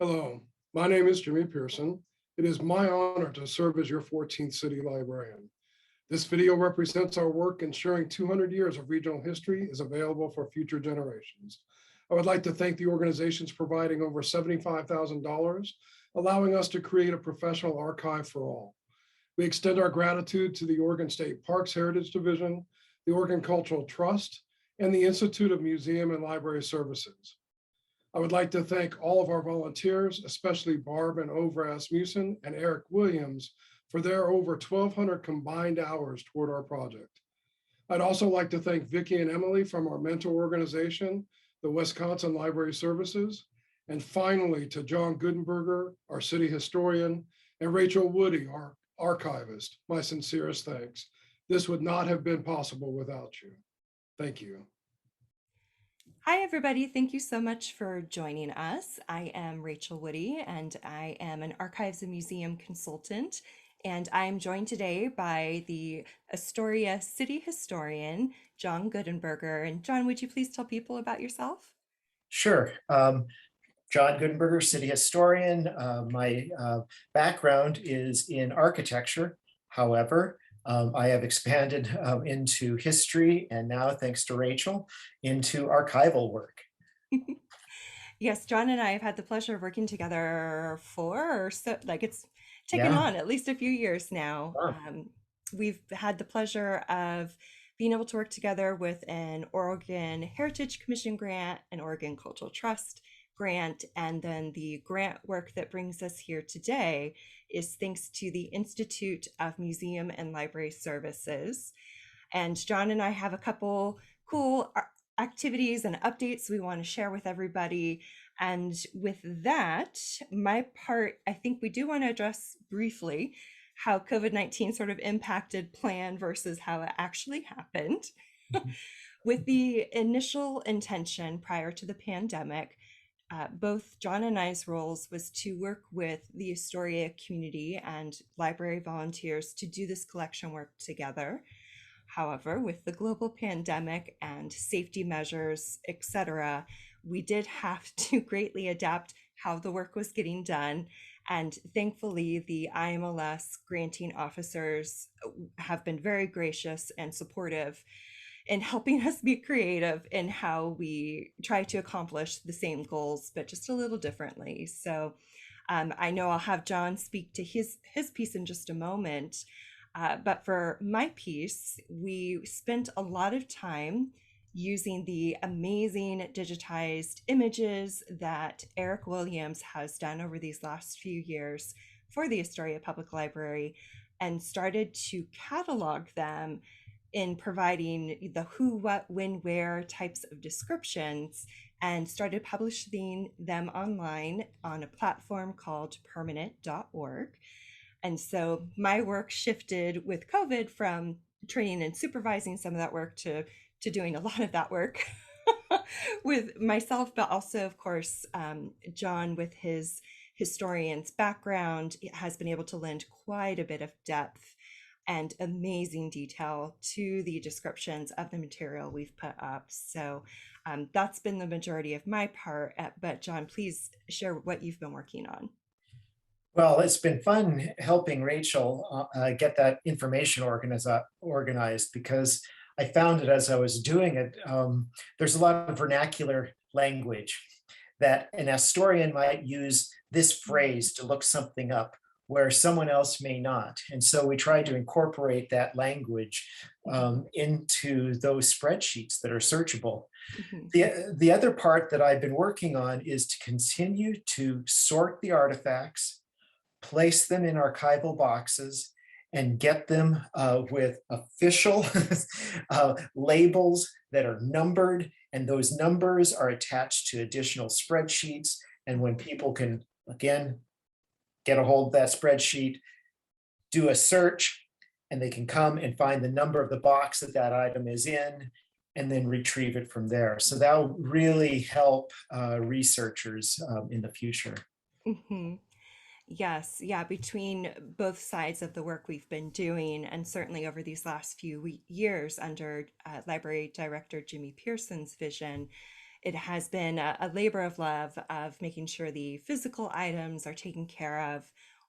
Hello, my name is Jimmy Pearson. It is my honor to serve as your 14th city librarian. This video represents our work ensuring 200 years of regional history is available for future generations. I would like to thank the organizations providing over $75,000, allowing us to create a professional archive for all. We extend our gratitude to the Oregon State Parks Heritage Division, the Oregon Cultural Trust, and the Institute of Museum and Library Services. I would like to thank all of our volunteers, especially Barb and Ove Rasmussen and Eric Williams, for their over 1,200 combined hours toward our project. I'd also like to thank Vicki and Emily from our mentor organization, the Wisconsin Library Services, and finally to John Gutenberger, our city historian, and Rachel Woody, our archivist. My sincerest thanks. This would not have been possible without you. Thank you. Hi, everybody. Thank you so much for joining us. I am Rachel Woody, and I am an archives and museum consultant. And I am joined today by the Astoria city historian, John Gutenberger. And John, would you please tell people about yourself? Sure. John Gutenberger, city historian. My background is in architecture. However, I have expanded into history and now, thanks to Rachel, into archival work. Yes, John and I have had the pleasure of working together for, or so, like it's taken Yeah. on at least a few years now. Sure. We've had the pleasure of being able to work together with an Oregon Heritage Commission grant, an Oregon Cultural Trust grant, and then the grant work that brings us here today is thanks to the Institute of Museum and Library Services. And John and I have a couple cool activities and updates we want to share with everybody. And with that, my part, I think we do want to address briefly how COVID-19 sort of impacted plan versus how it actually happened. With the initial intention prior to the pandemic, both John and I's roles was to work with the Astoria community and library volunteers to do this collection work together. However, with the global pandemic and safety measures, etc., we did have to greatly adapt how the work was getting done. And thankfully, the IMLS granting officers have been very gracious and supportive in helping us be creative in how we try to accomplish the same goals, but just a little differently. So I know I'll have John speak to his piece in just a moment. But for my piece, we spent a lot of time using the amazing digitized images that Eric Williams has done over these last few years for the Astoria Public Library and started to catalog them in providing the who, what, when, where types of descriptions and started publishing them online on a platform called permanent.org. And so my work shifted with COVID from training and supervising some of that work to doing a lot of that work with myself, but also, of course, John, with his historian's background, has been able to lend quite a bit of depth and amazing detail to the descriptions of the material we've put up. So that's been the majority of my part. But John, please share what you've been working on. Well, it's been fun helping Rachel get that information organized because I found it as I was doing it. There's a lot of vernacular language that an Astorian might use this phrase to look something up where someone else may not. And so we tried to incorporate that language into those spreadsheets that are searchable. The other part that I've been working on is to continue to sort the artifacts, place them in archival boxes, and get them with official labels that are numbered, and those numbers are attached to additional spreadsheets. And when people can, again, get a hold of that spreadsheet, do a search, and they can come and find the number of the box that that item is in, and then retrieve it from there. So that will really help researchers in the future. Mm-hmm. Yes, yeah, between both sides of the work we've been doing, and certainly over these last few years under Library Director Jimmy Pearson's vision, it has been a labor of love of making sure the physical items are taken care of,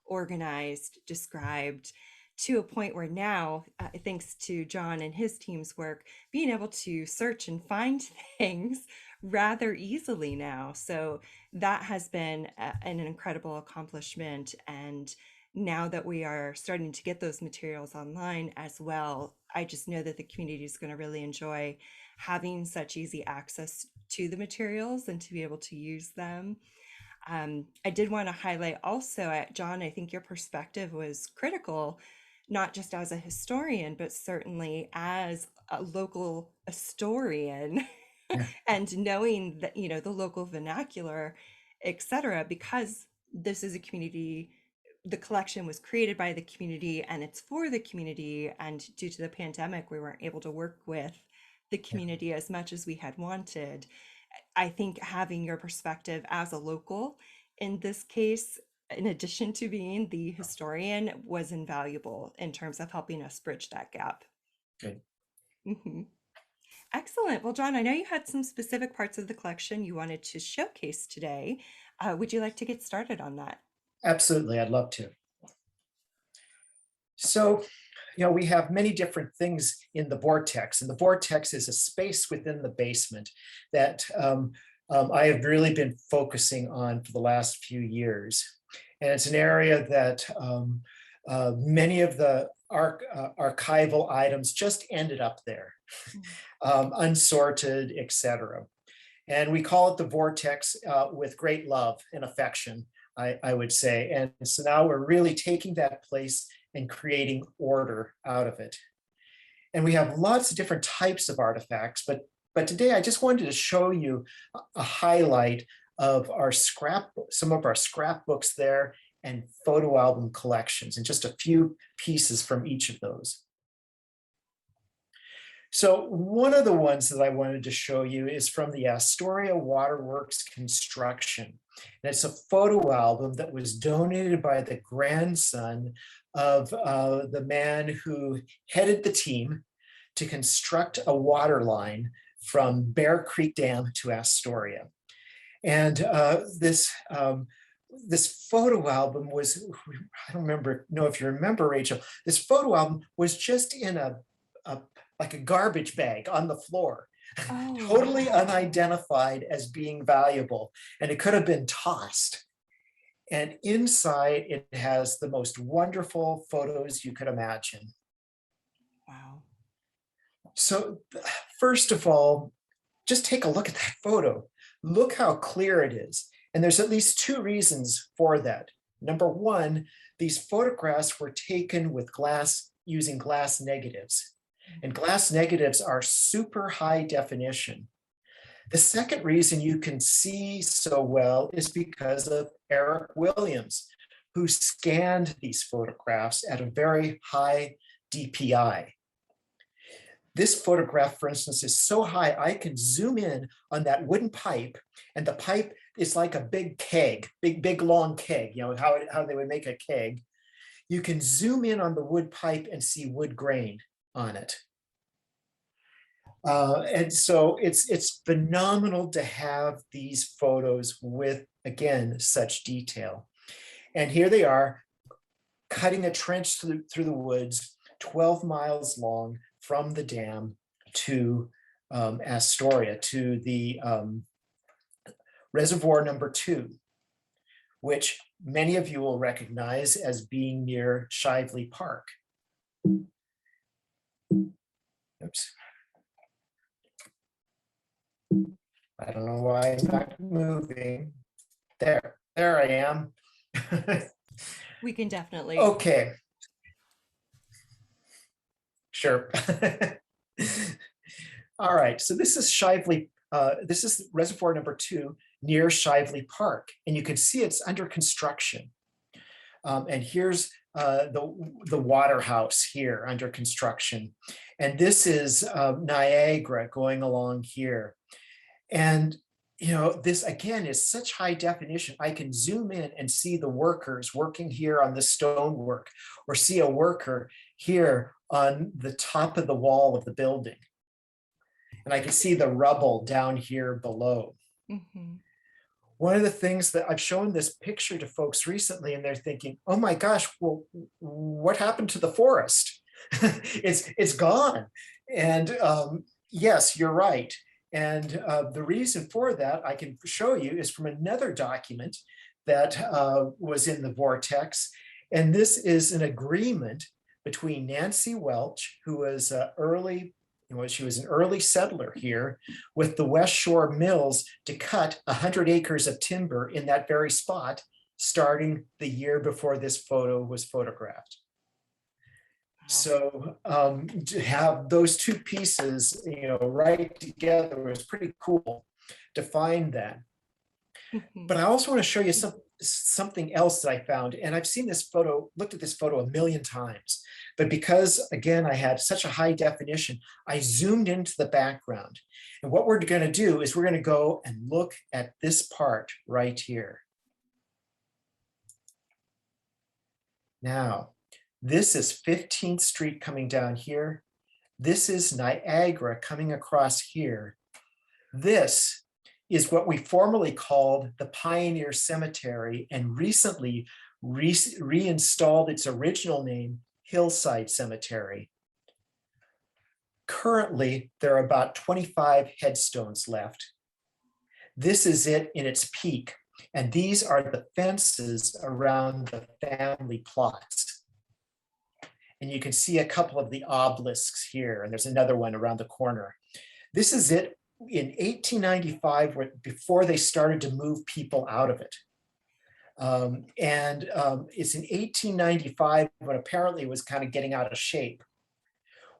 organized, described, to a point where now, thanks to John and his team's work, being able to search and find things rather easily now. So that has been an incredible accomplishment. And now that we are starting to get those materials online as well, I just know that the community is going to really enjoy having such easy access to the materials and to be able to use them. I did want to highlight also, John, I think your perspective was critical, not just as a historian, but certainly as a local Astorian Yeah. and knowing that, the local vernacular, etc., because this is a community, the collection was created by the community and it's for the community. And due to the pandemic, we weren't able to work with the community as much as we had wanted. I think having your perspective as a local in this case, in addition to being the historian, was invaluable in terms of helping us bridge that gap. Good. Mhm. Excellent. Well, John, I know you had some specific parts of the collection you wanted to showcase today. Would you like to get started on that? Absolutely, I'd love to. So, we have many different things in the Vortex, and the Vortex is a space within the basement that I have really been focusing on for the last few years. And it's an area that many of the archival items just ended up there, unsorted, etc. And we call it the Vortex with great love and affection, I would say. And so now we're really taking that place and creating order out of it. And we have lots of different types of artifacts, but today I just wanted to show you a highlight of our some of our scrapbooks there and photo album collections, and just a few pieces from each of those. So one of the ones that I wanted to show you is from the Astoria Waterworks Construction. And it's a photo album that was donated by the grandson of the man who headed the team to construct a water line from Bear Creek Dam to Astoria. And this photo album was, I don't know if you remember, Rachel, this photo album was just in like a garbage bag on the floor, totally unidentified as being valuable, and it could have been tossed. And inside it has the most wonderful photos you could imagine. Wow. So first of all, just take a look at that photo. Look how clear it is. And there's at least two reasons for that. Number one, these photographs were taken with using glass negatives. And glass negatives are super high definition. The second reason you can see so well is because of Eric Williams, who scanned these photographs at a very high DPI. This photograph, for instance, is so high, I can zoom in on that wooden pipe, and the pipe is like a big keg, big long keg, how they would make a keg. You can zoom in on the wood pipe and see wood grain on it. And so it's phenomenal to have these photos with, again, such detail. And here they are, cutting a trench through the woods, 12 miles long from the dam to Astoria, to the reservoir number 2, which many of you will recognize as being near Shively Park. Oops. I don't know why I'm not moving. There I am. We can definitely. Okay. Sure. All right, so this is Shively, this is reservoir number 2 near Shively Park, and you can see it's under construction. And here's the water house here under construction. And this is Niagara going along here. And this again is such high definition. I can zoom in and see the workers working here on the stonework, or see a worker here on the top of the wall of the building. And I can see the rubble down here below. Mm-hmm. One of the things that I've shown this picture to folks recently, and they're thinking, oh my gosh, well, what happened to the forest? It's gone. And yes, you're right. And the reason for that I can show you is from another document that was in the Vortex. And this is an agreement between Nancy Welch, who was she was an early settler here, with the West Shore Mills to cut 100 acres of timber in that very spot, starting the year before this photo was photographed. So to have those two pieces, right together was pretty cool to find that. But I also want to show you something else that I found, and I've seen this photo, looked at this photo a million times, but because again, I had such a high definition, I zoomed into the background. And what we're going to do is we're going to go and look at this part right here. Now, this is 15th Street coming down here. This is Niagara coming across here. This is what we formerly called the Pioneer Cemetery and recently reinstalled its original name, Hillside Cemetery. Currently, there are about 25 headstones left. This is it in its peak, and these are the fences around the family plots. And you can see a couple of the obelisks here, and there's another one around the corner. This is it in 1895, before they started to move people out of it. It's in 1895 when apparently it was kind of getting out of shape.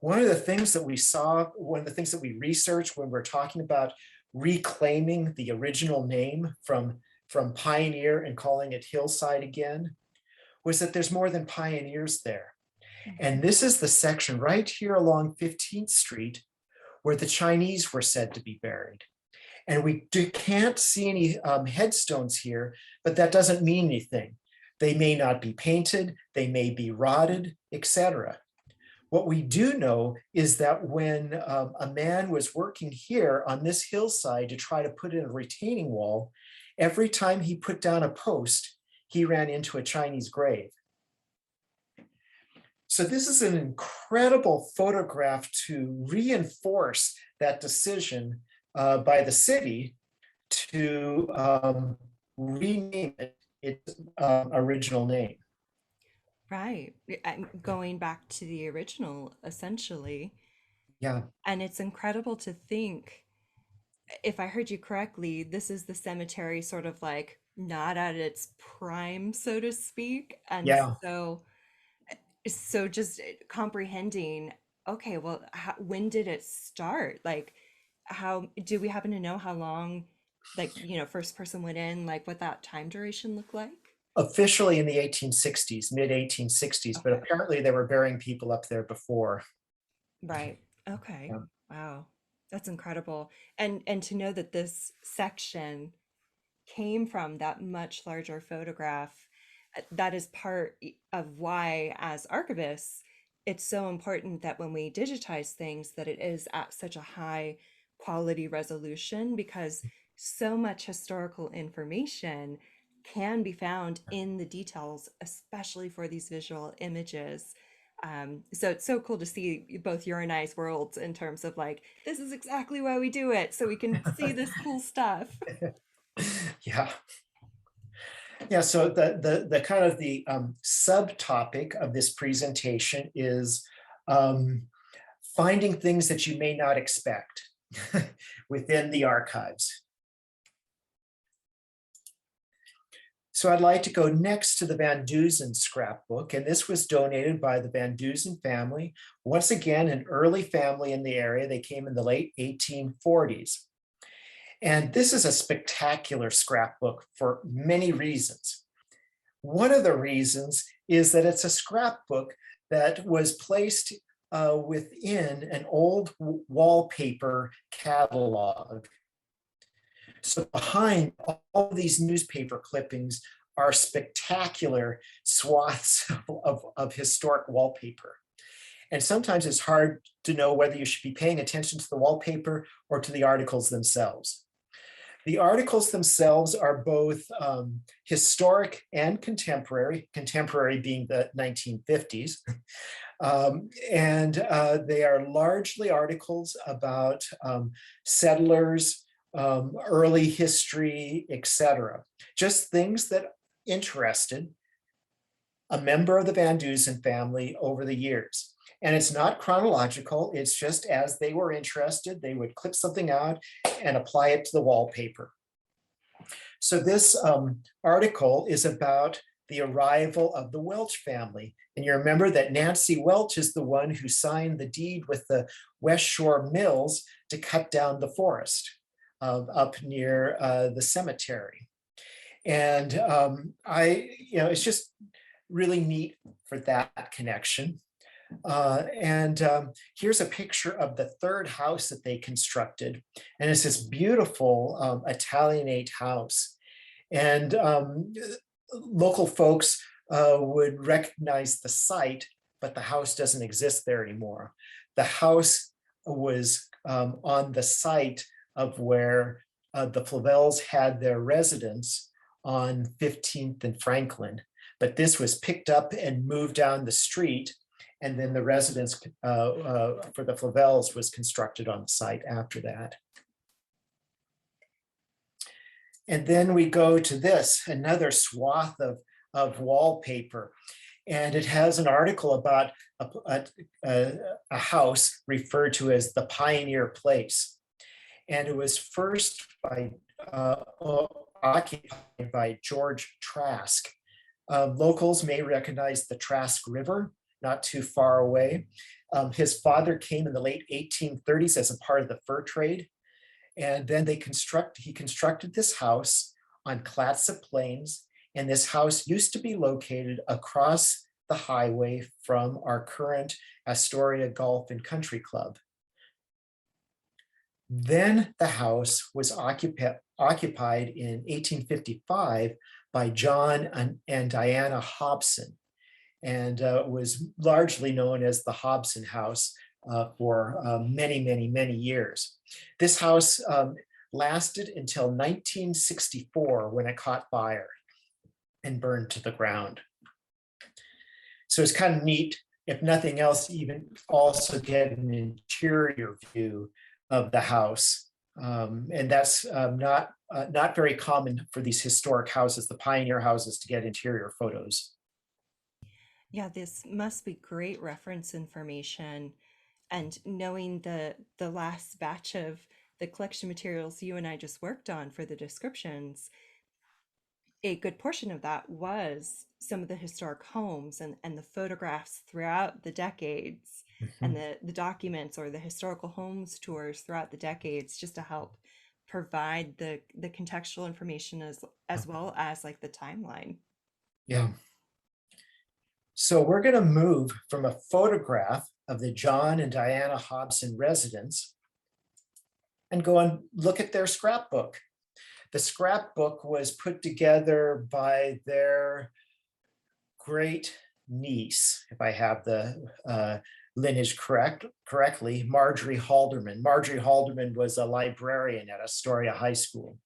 One of the things that we saw, one of the things that we researched when we're talking about reclaiming the original name from Pioneer and calling it Hillside again, was that there's more than pioneers there. And this is the section right here along 15th Street where the Chinese were said to be buried. And we can't see any headstones here, but that doesn't mean anything. They may not be painted, they may be rotted, etc. What we do know is that when a man was working here on this hillside to try to put in a retaining wall, every time he put down a post, he ran into a Chinese grave. So this is an incredible photograph to reinforce that decision by the city to rename it its original name. Right. Going back to the original, essentially. Yeah. And it's incredible to think, if I heard you correctly, this is the cemetery sort of like not at its prime, so to speak. And Yeah. so just comprehending, okay, well, when did it start? Like, how do we happen to know how long, like, first person went in, like what that time duration looked like? Officially in the 1860s, mid 1860s, but Okay. apparently they were burying people up there before. Right. Okay. Yeah. Wow. That's incredible. And to know that this section came from that much larger photograph, that is part of why, as archivists, it's so important that when we digitize things, that it is at such a high quality resolution, because so much historical information can be found in the details, especially for these visual images. So it's so cool to see both your and I's worlds in terms of like, this is exactly why we do it, so we can see this cool stuff. Yeah. Yeah, so the kind of the subtopic of this presentation is finding things that you may not expect within the archives. So I'd like to go next to the Vanduzan Scrapbook, and this was donated by the Vanduzan family. Once again, an early family in the area. They came in the late 1840s. And this is a spectacular scrapbook for many reasons. One of the reasons is that it's a scrapbook that was placed within an old wallpaper catalog. So behind all of these newspaper clippings are spectacular swaths of historic wallpaper. And sometimes it's hard to know whether you should be paying attention to the wallpaper or to the articles themselves. The articles themselves are both historic and contemporary being the 1950s. And they are largely articles about settlers, early history, etc. Just things that interested a member of the Vanduzan family over the years. And it's not chronological, it's just as they were interested, they would clip something out and apply it to the wallpaper. So this article is about the arrival of the Welch family. And you remember that Nancy Welch is the one who signed the deed with the West Shore Mills to cut down the forest up near the cemetery. And it's just really neat for that connection. Here's a picture of the third house that they constructed. And it's this beautiful Italianate house. And local folks would recognize the site, but the house doesn't exist there anymore. The house was on the site of where the Flavels had their residence on 15th and Franklin. But this was picked up and moved down the street. And then the residence for the Flavels was constructed on the site after that. And then we go to this, another swath of wallpaper. And it has an article about a house referred to as the Pioneer Place. And it was first occupied by George Trask. Locals may recognize the Trask River, not too far away. His father came in the late 1830s as a part of the fur trade. And then he constructed this house on Clatsop Plains. And this house used to be located across the highway from our current Astoria Golf and Country Club. Then the house was occupied in 1855 by John and Diana Hobson, and was largely known as the Hobson House for many, many, many years. This house lasted until 1964 when it caught fire and burned to the ground. So it's kind of neat, if nothing else, even also get an interior view of the house. And that's not very common for these historic houses, the pioneer houses, to get interior photos. Yeah, this must be great reference information. And knowing the last batch of the collection materials you and I just worked on for the descriptions, a good portion of that was some of the historic homes and the photographs throughout the decades, and the documents or the historical homes tours throughout the decades, just to help provide the contextual information as well as like the timeline. Yeah. So we're going to move from a photograph of the John and Diana Hobson residence and go and look at their scrapbook. The scrapbook was put together by their great niece, if I have the lineage correctly, Marjorie Halderman. Marjorie Halderman was a librarian at Astoria High School.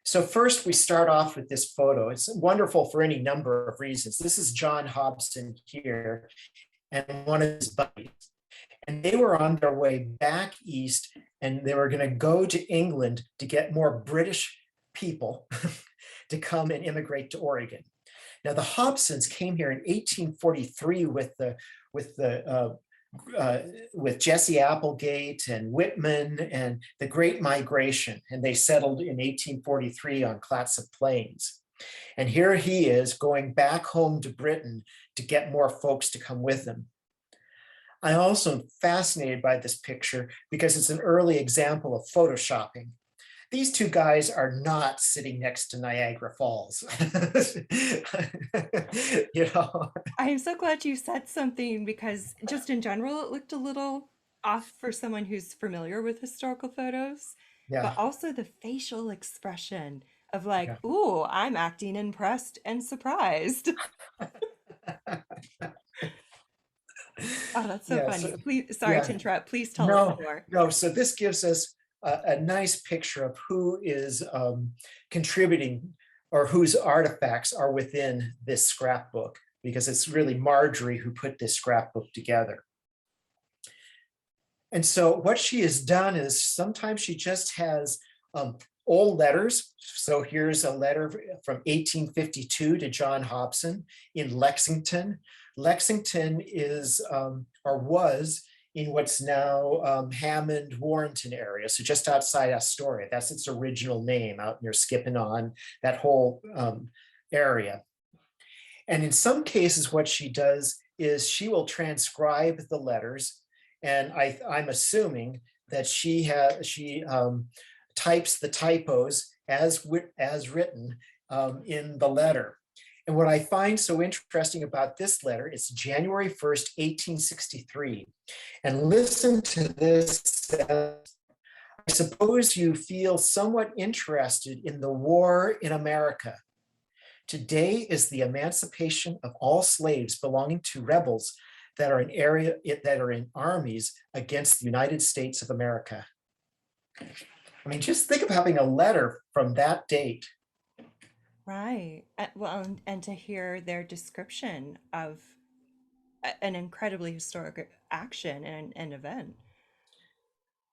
So first we start off with this photo. It's wonderful for any number of reasons. This is John Hobson here and one of his buddies. And they were on their way back east, and they were going to go to England to get more British people to come and immigrate to Oregon. Now, the Hobsons came here in 1843 with Jesse Applegate and Whitman and the Great Migration, and they settled in 1843 on Clatsop Plains. And here he is going back home to Britain to get more folks to come with him. I also am fascinated by this picture because it's an early example of photoshopping. These two guys are not sitting next to Niagara Falls. You know, I'm so glad you said something, because just in general, it looked a little off for someone who's familiar with historical photos, yeah, but also the facial expression of like, yeah. ooh, I'm acting impressed and surprised. Oh, that's so Yeah, funny. Please, sorry yeah, to interrupt. Please tell us no, more. no. So this gives us a nice picture of who is contributing or whose artifacts are within this scrapbook, because it's really Marjorie who put this scrapbook together. And so what she has done is sometimes she just has old letters. So here's a letter from 1852 to John Hobson in Lexington. Lexington is or was in what's now Hammond, Warrenton area, so just outside Astoria. That's its original name, out near Skippon, that whole area. And in some cases, what she does is she will transcribe the letters, and I'm assuming that she types the typos as written in the letter. And what I find so interesting about this letter, it's January 1st, 1863. And listen to this. I suppose you feel somewhat interested in the war in America. Today is the emancipation of all slaves belonging to rebels that are in armies against the United States of America. I mean, just think of having a letter from that date. Right. Well, and to hear their description of an incredibly historic action and an event.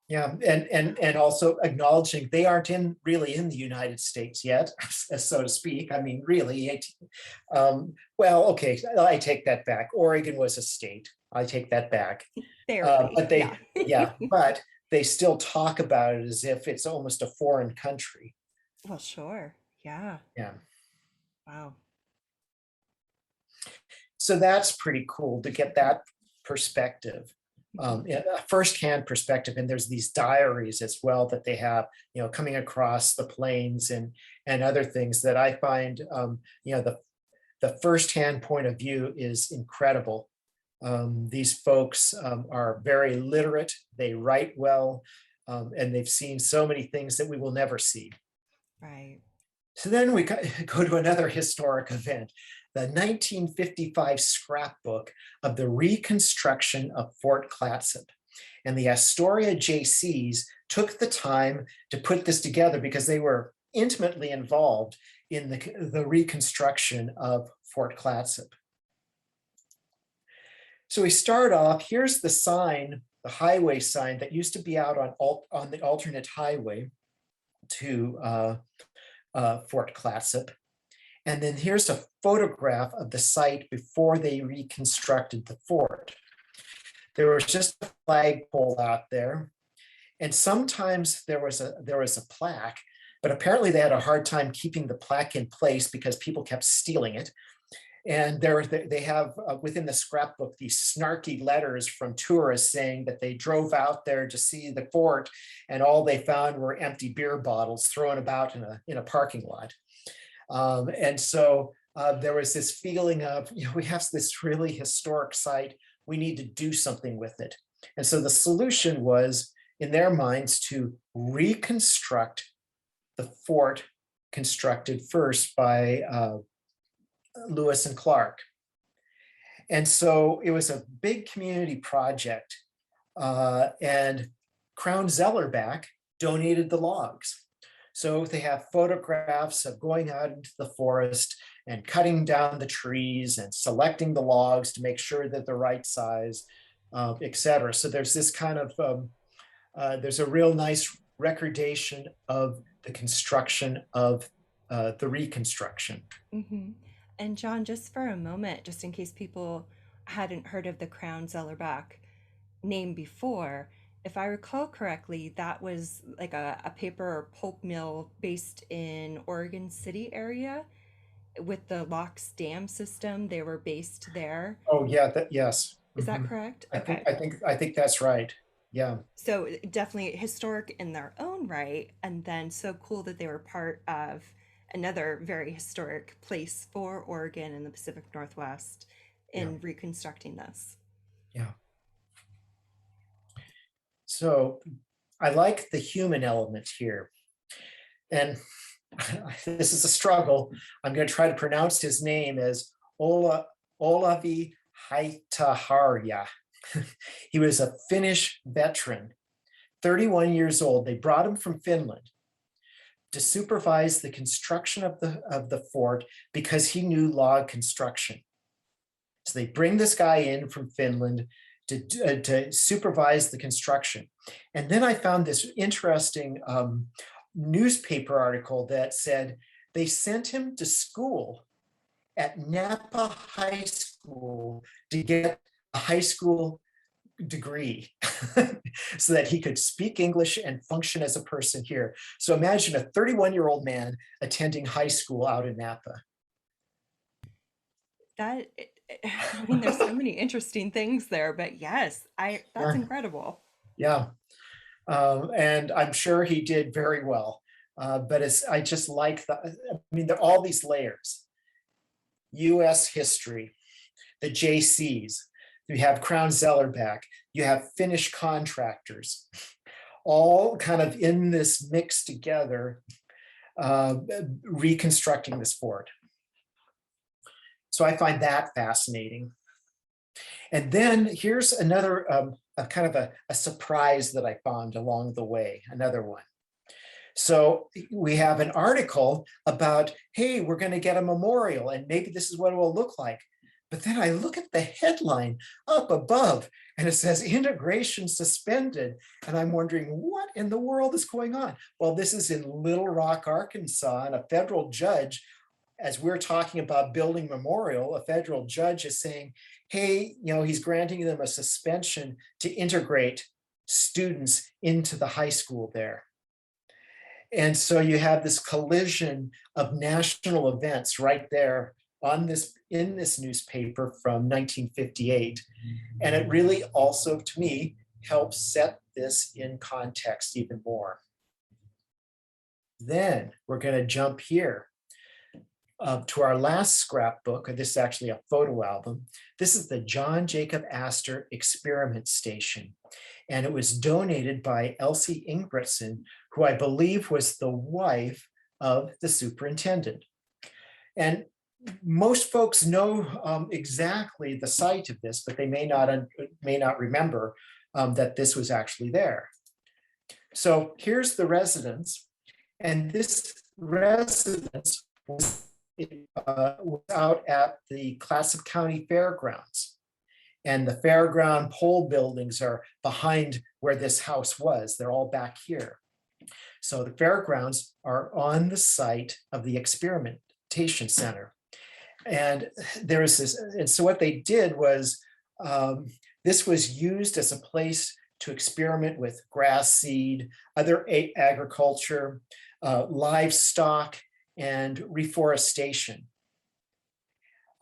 Yeah, and also acknowledging they aren't really in the United States yet, so to speak. I mean, really, well, okay, I take that back. Oregon was a state. I take that back. Barely, But they, yeah. yeah, but they still talk about it as if it's almost a foreign country. Well, sure. Yeah. Yeah. Wow. So that's pretty cool to get that perspective, a firsthand perspective. And there's these diaries as well that they have, coming across the plains and other things that I find, the firsthand point of view is incredible. These folks are very literate, they write well, and they've seen so many things that we will never see. Right. So then we go to another historic event, the 1955 scrapbook of the reconstruction of Fort Clatsop. And the Astoria JCs took the time to put this together because they were intimately involved in the reconstruction of Fort Clatsop. So we start off, here's the sign, the highway sign that used to be out on the alternate highway to Fort Clatsop. And then here's a photograph of the site before they reconstructed the fort. There was just a flagpole out there. And sometimes there was a plaque, but apparently they had a hard time keeping the plaque in place because people kept stealing it. And they have within the scrapbook these snarky letters from tourists saying that they drove out there to see the fort and all they found were empty beer bottles thrown about in a parking lot. And so there was this feeling of, we have this really historic site, we need to do something with it. And so the solution was, in their minds, to reconstruct the fort constructed first by Lewis and Clark. And so it was a big community project, and Crown Zellerbach donated the logs. So they have photographs of going out into the forest and cutting down the trees and selecting the logs to make sure that they're right size, et cetera. So there's this kind of, there's a real nice recordation of the construction of the reconstruction. Mm-hmm. And John, just for a moment, just in case people hadn't heard of the Crown Zellerbach name before, if I recall correctly, that was like a paper or pulp mill based in Oregon City area with the locks dam system. They were based there. Oh yeah, yes. Is that correct? Okay. I think that's right. Yeah. So definitely historic in their own right, and then so cool that they were part of another very historic place for Oregon and the Pacific Northwest in reconstructing this. Yeah. So I like the human element here. And this is a struggle. I'm going to try to pronounce his name as Olavi Haitaharja. He was a Finnish veteran, 31 years old. They brought him from Finland to supervise the construction of the fort because he knew log construction. So they bring this guy in from Finland to supervise the construction. And then I found this interesting newspaper article that said they sent him to school at Napa High School to get a high school degree so that he could speak English and function as a person here. So imagine a 31-year-old man attending high school out in Napa. I mean, there's so many interesting things there, but yes, that's Yeah. incredible. Yeah. And I'm sure he did very well. But I just like there are all these layers. US history, the JCs, you have Crown Zellerback, you have Finnish contractors, all kind of in this mix together, reconstructing this fort. So I find that fascinating. And then here's another a kind of a surprise that I found along the way, another one. So we have an article about, hey, we're going to get a memorial and maybe this is what it will look like. But then I look at the headline up above and it says integration suspended. And I'm wondering, what in the world is going on? Well, this is in Little Rock, Arkansas, and a federal judge, as we're talking about building memorial, a federal judge is saying, hey, he's granting them a suspension to integrate students into the high school there. And so you have this collision of national events right there in this newspaper from 1958. And it really also, to me, helps set this in context even more. Then we're going to jump here to our last scrapbook, or this is actually a photo album. This is the John Jacob Astor Experiment Station. And it was donated by Elsie Ingebretson, who I believe was the wife of the superintendent. And most folks know exactly the site of this, but they may not remember that this was actually there. So here's the residence, and this residence was out at the Clatsop County Fairgrounds. And the fairground pole buildings are behind where this house was. They're all back here. So the fairgrounds are on the site of the experimentation center. And there is this, and so what they did was, this was used as a place to experiment with grass seed, other agriculture, livestock, and reforestation.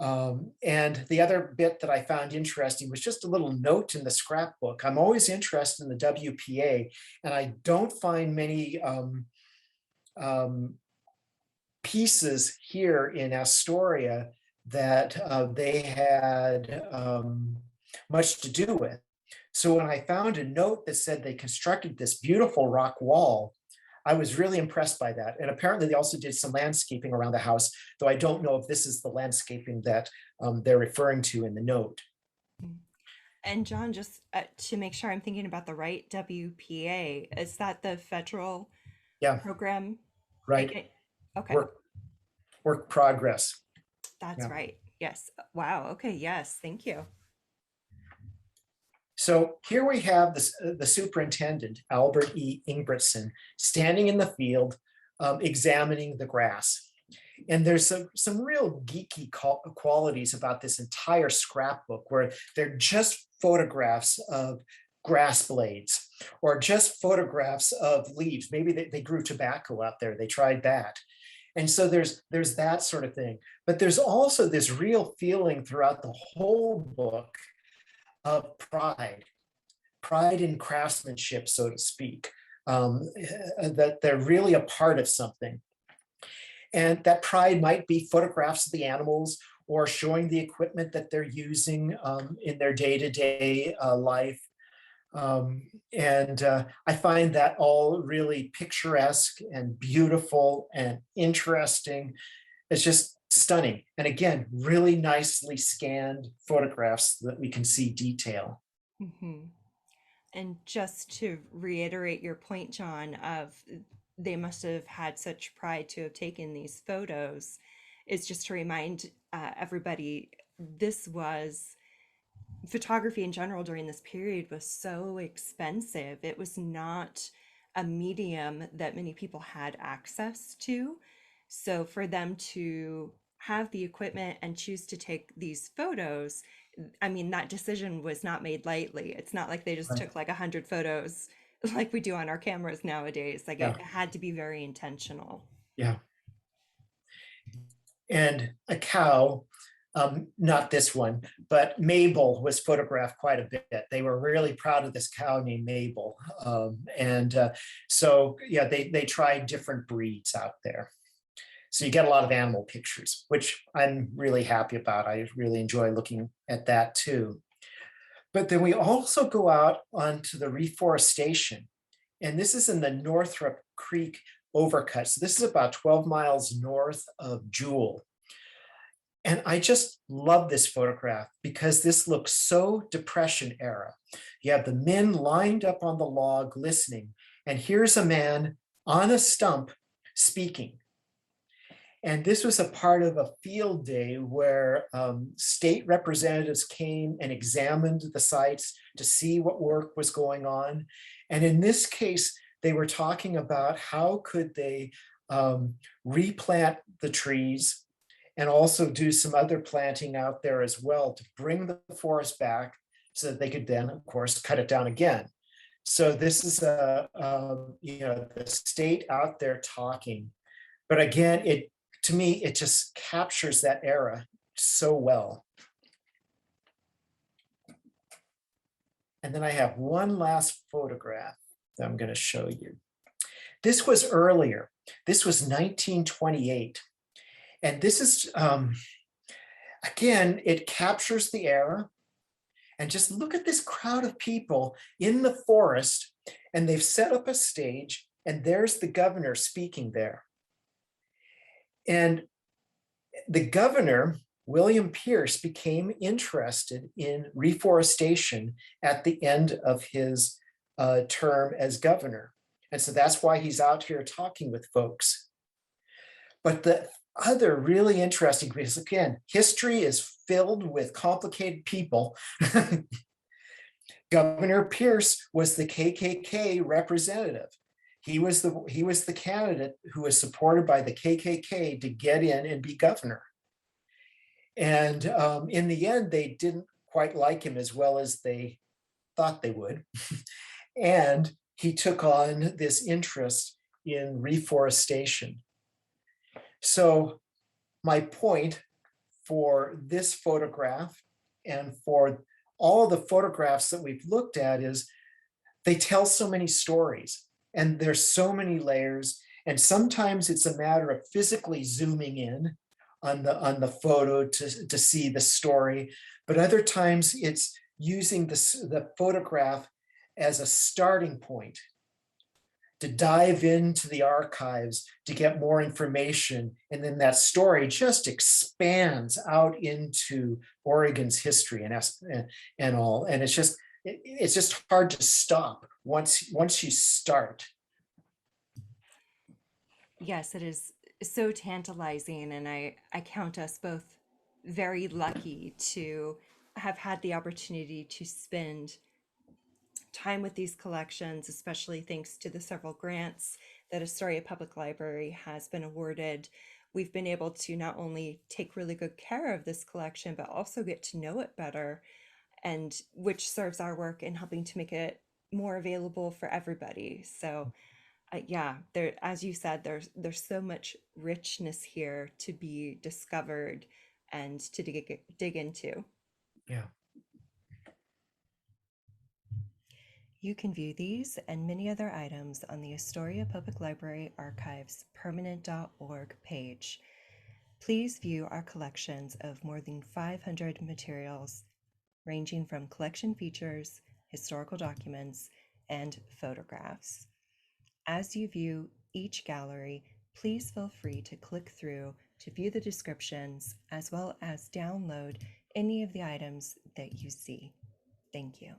And the other bit that I found interesting was just a little note in the scrapbook. I'm always interested in the WPA, and I don't find many pieces here in Astoria that they had much to do with. So when I found a note that said they constructed this beautiful rock wall, I was really impressed by that. And apparently they also did some landscaping around the house, though I don't know if this is the landscaping that they're referring to in the note. And John, just to make sure I'm thinking about the right WPA, is that the federal program? Right. Okay. Work progress. That's right. Yes. Wow. Okay. Yes. Thank you. So here we have the superintendent, Albert E. Ingebretson, standing in the field, examining the grass. And there's some real geeky qualities about this entire scrapbook, where they're just photographs of grass blades or just photographs of leaves. Maybe they grew tobacco out there. They tried that. And so there's that sort of thing. But there's also this real feeling throughout the whole book of pride in craftsmanship, so to speak, that they're really a part of something. And that pride might be photographs of the animals or showing the equipment that they're using in their day-to-day life. I find that all really picturesque and beautiful and interesting. It's just stunning. And again, really nicely scanned photographs that we can see detail. Hmm. And just to reiterate your point, John, of they must have had such pride to have taken these photos, is just to remind everybody this was photography in general during this period was so expensive. It was not a medium that many people had access to. So for them to have the equipment and choose to take these photos, I mean, that decision was not made lightly. It's not like they just Right. took like 100 photos like we do on our cameras nowadays. Like Yeah, it had to be very intentional. yeah. And a cow, not this one, but Mabel was photographed quite a bit. They were really proud of this cow named Mabel. So yeah, they tried different breeds out there. So you get a lot of animal pictures, which I'm really happy about. I really enjoy looking at that too. But then we also go out onto the reforestation. And this is in the Northrop Creek overcut. So this is about 12 miles north of Jewel. And I just love this photograph because this looks so Depression era. You have the men lined up on the log listening, and here's a man on a stump speaking. And this was a part of a field day where state representatives came and examined the sites to see what work was going on. And in this case, they were talking about how could they replant the trees and also do some other planting out there as well to bring the forest back so that they could then, of course, cut it down again. So this is the state out there talking. But again, to me, it just captures that era so well. And then I have one last photograph that I'm going to show you. This was earlier. This was 1928. And this is, again, it captures the era. And just look at this crowd of people in the forest, and they've set up a stage, and there's the governor speaking there. And the governor, William Pierce, became interested in reforestation at the end of his term as governor. And so that's why he's out here talking with folks. But the other really interesting, because again, history is filled with complicated people. Governor Pierce was the KKK representative. He was the candidate who was supported by the KKK to get in and be governor. And in the end, they didn't quite like him as well as they thought they would. And he took on this interest in reforestation. So my point for this photograph and for all of the photographs that we've looked at is they tell so many stories, and there's so many layers. And sometimes it's a matter of physically zooming in on the photo to see the story. But other times it's using the photograph as a starting point to dive into the archives to get more information. And then that story just expands out into Oregon's history and all. And it's just hard to stop once you start. Yes, it is so tantalizing, and I count us both very lucky to have had the opportunity to spend time with these collections, especially thanks to the several grants that Astoria Public Library has been awarded. We've been able to not only take really good care of this collection, but also get to know it better, and which serves our work in helping to make it more available for everybody. So yeah, there, as you said, there's so much richness here to be discovered and to dig into. Yeah. You can view these and many other items on the Astoria Public Library Archives permanent.org page. Please view our collections of more than 500 materials, ranging from collection features, historical documents, and photographs. As you view each gallery, please feel free to click through to view the descriptions as well as download any of the items that you see. Thank you.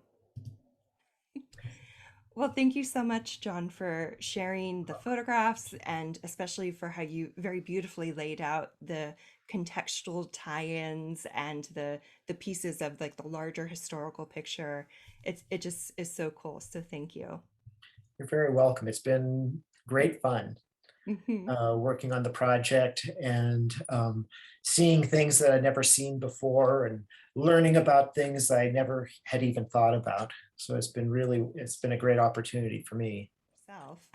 Well, thank you so much, John, for sharing the photographs and especially for how you very beautifully laid out the contextual tie-ins and the pieces of like the larger historical picture. It just is so cool. So thank you. You're very welcome. It's been great fun Mhm. working on the project and seeing things that I'd never seen before and learning about things I never had even thought about. So it's been a great opportunity for me. Self.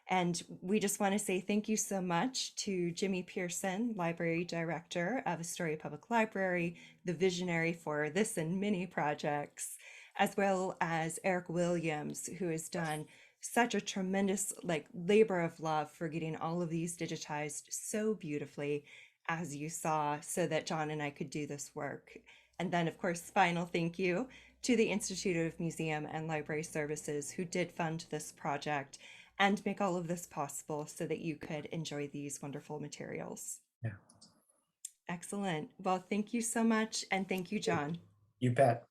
And we just want to say thank you so much to Jimmy Pearson, Library Director of Astoria Public Library, the visionary for this and many projects, as well as Eric Williams, who has done such a tremendous like labor of love for getting all of these digitized so beautifully, as you saw, so that John and I could do this work. And then, of course, final thank you to the Institute of Museum and Library Services, who did fund this project and make all of this possible so that you could enjoy these wonderful materials. Yeah, Excellent. Well, thank you so much. And thank you, John. you bet.